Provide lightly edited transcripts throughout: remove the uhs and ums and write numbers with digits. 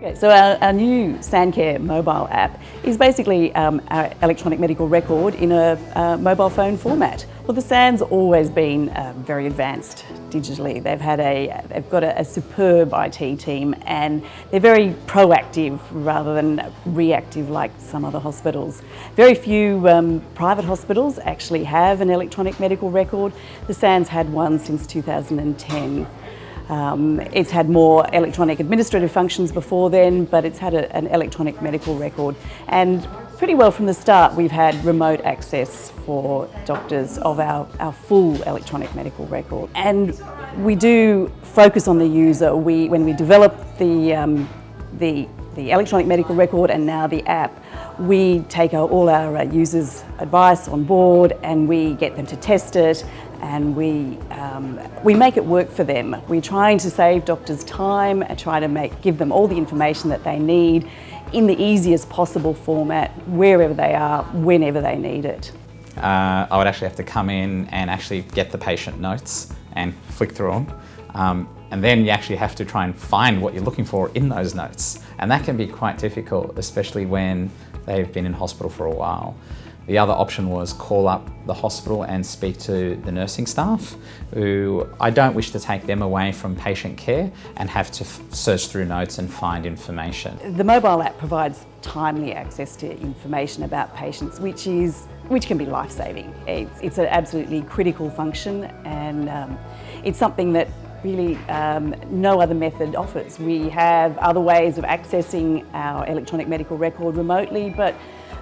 Okay, so our new SanCare Mobile App is basically our electronic medical record in a mobile phone format. Well, the SAN's always been very advanced digitally. They've got a superb IT team, and they're very proactive rather than reactive like some other hospitals. Very few private hospitals actually have an electronic medical record. The SAN's had one since 2010. It's had more electronic administrative functions before then, but it's had an electronic medical record. And pretty well from the start, we've had remote access for doctors of our full electronic medical record. And we do focus on the user. When we develop the electronic medical record and now the app, we take all our users' advice on board and we get them to test it, and we make it work for them. We're trying to save doctors time and try to give them all the information that they need in the easiest possible format, wherever they are, whenever they need it. I would actually have to come in and actually get the patient notes and flick through them. And then you actually have to try and find what you're looking for in those notes. And that can be quite difficult, especially when they've been in hospital for a while. The other option was call up the hospital and speak to the nursing staff, who I don't wish to take them away from patient care and have to search through notes and find information. The mobile app provides timely access to information about patients, which can be life-saving. It's an absolutely critical function, and it's something that really no other method offers. We have other ways of accessing our electronic medical record remotely, but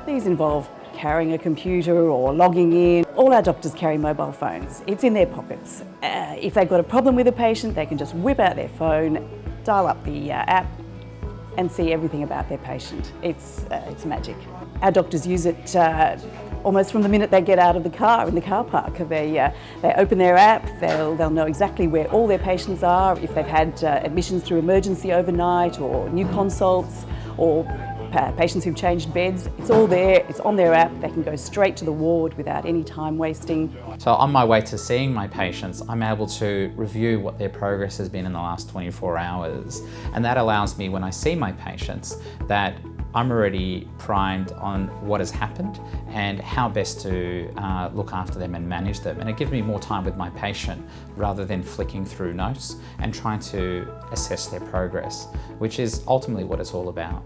these involve carrying a computer or logging in. All our doctors carry mobile phones. It's in their pockets. If they've got a problem with a patient, they can just whip out their phone, dial up the app and see everything about their patient. It's magic. Our doctors use it almost from the minute they get out of the car in the car park. They open their app, they'll know exactly where all their patients are, if they've had admissions through emergency overnight or new consults or patients who've changed beds. It's all there, it's on their app. They can go straight to the ward without any time wasting. So on my way to seeing my patients, I'm able to review what their progress has been in the last 24 hours. And that allows me, when I see my patients, that I'm already primed on what has happened and how best to look after them and manage them. And it gives me more time with my patient rather than flicking through notes and trying to assess their progress, which is ultimately what it's all about.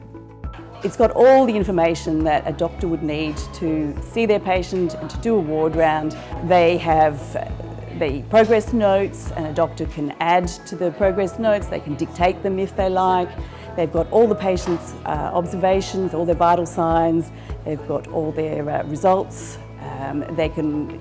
It's got all the information that a doctor would need to see their patient and to do a ward round. They have the progress notes, and a doctor can add to the progress notes. They can dictate them if they like. They've got all the patient's observations, all their vital signs. They've got all their results. They can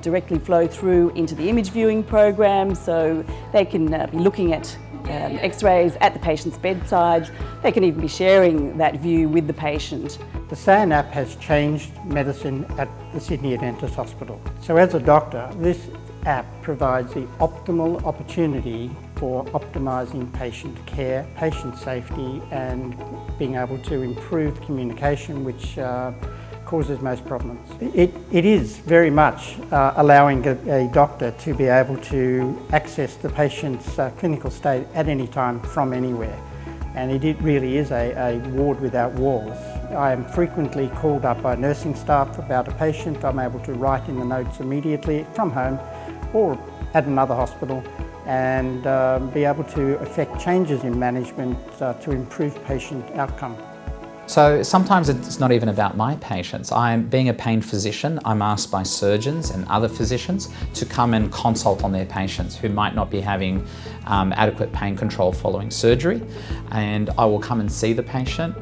directly flow through into the image viewing program, so they can be looking at x-rays at the patient's bedsides. They can even be sharing that view with the patient. The SAN app has changed medicine at the Sydney Adventist Hospital. So as a doctor, this app provides the optimal opportunity for optimising patient care, patient safety, and being able to improve communication, which causes most problems. It is very much allowing a doctor to be able to access the patient's clinical state at any time from anywhere. And it really is a ward without walls. I am frequently called up by nursing staff about a patient. I'm able to write in the notes immediately from home or at another hospital and be able to effect changes in management to improve patient outcome. So sometimes it's not even about my patients. Being a pain physician, I'm asked by surgeons and other physicians to come and consult on their patients who might not be having adequate pain control following surgery. And I will come and see the patient.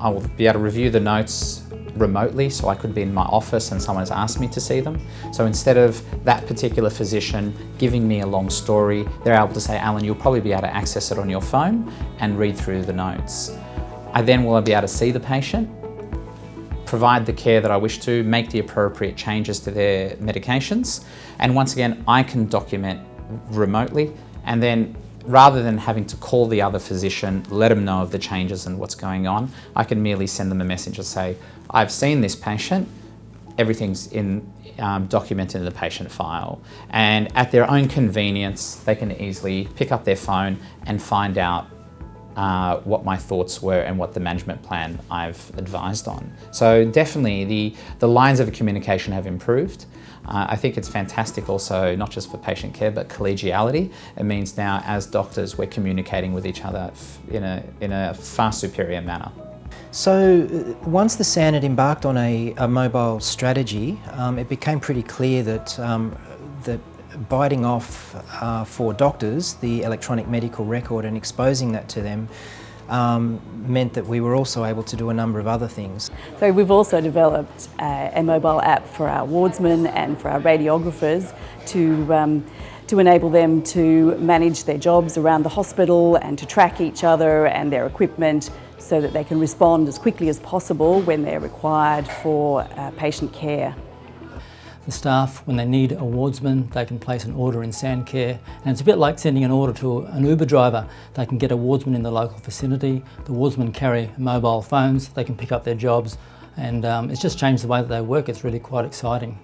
I will be able to review the notes remotely, so I could be in my office and someone has asked me to see them. So instead of that particular physician giving me a long story, they're able to say, Alan, you'll probably be able to access it on your phone and read through the notes. I then will be able to see the patient, provide the care that I wish to, make the appropriate changes to their medications, and once again, I can document remotely, and then rather than having to call the other physician, let them know of the changes and what's going on, I can merely send them a message and say, I've seen this patient, everything's documented in the patient file. And at their own convenience, they can easily pick up their phone and find out what my thoughts were and what the management plan I've advised on. So definitely the lines of communication have improved. I think it's fantastic also, not just for patient care, but collegiality. It means now as doctors we're communicating with each other in a far superior manner. So once the SAN had embarked on a mobile strategy, it became pretty clear that biting off for doctors the electronic medical record and exposing that to them meant that we were also able to do a number of other things. So we've also developed a mobile app for our wardsmen and for our radiographers to enable them to manage their jobs around the hospital and to track each other and their equipment so that they can respond as quickly as possible when they're required for patient care. The staff, when they need a wardsman, they can place an order in SanCare, and it's a bit like sending an order to an Uber driver. They can get a wardsman in the local vicinity, the wardsmen carry mobile phones, they can pick up their jobs, and it's just changed the way that they work. It's really quite exciting.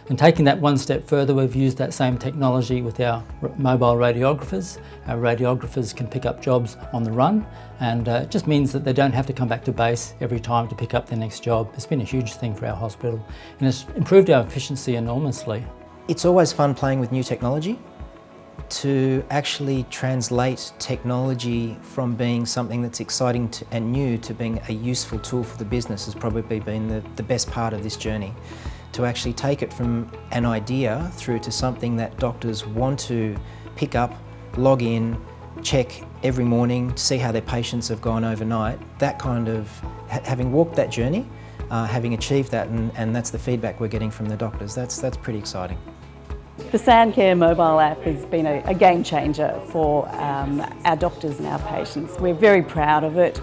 And taking that one step further, we've used that same technology with our mobile radiographers. Our radiographers can pick up jobs on the run, and it just means that they don't have to come back to base every time to pick up their next job. It's been a huge thing for our hospital, and it's improved our efficiency enormously. It's always fun playing with new technology. To actually translate technology from being something that's exciting and new to being a useful tool for the business has probably been the best part of this journey. To actually take it from an idea through to something that doctors want to pick up, log in, check every morning, see how their patients have gone overnight. That kind of, having walked that journey, having achieved that, and that's the feedback we're getting from the doctors, that's pretty exciting. The SanCare Mobile App has been a game changer for our doctors and our patients. We're very proud of it.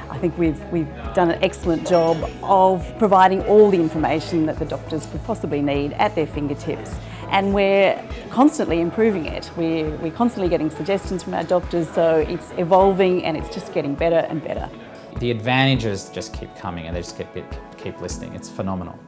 I think we've done an excellent job of providing all the information that the doctors could possibly need at their fingertips, and we're constantly improving it. We're constantly getting suggestions from our doctors, so it's evolving and it's just getting better and better. The advantages just keep coming and they just keep listening. It's phenomenal.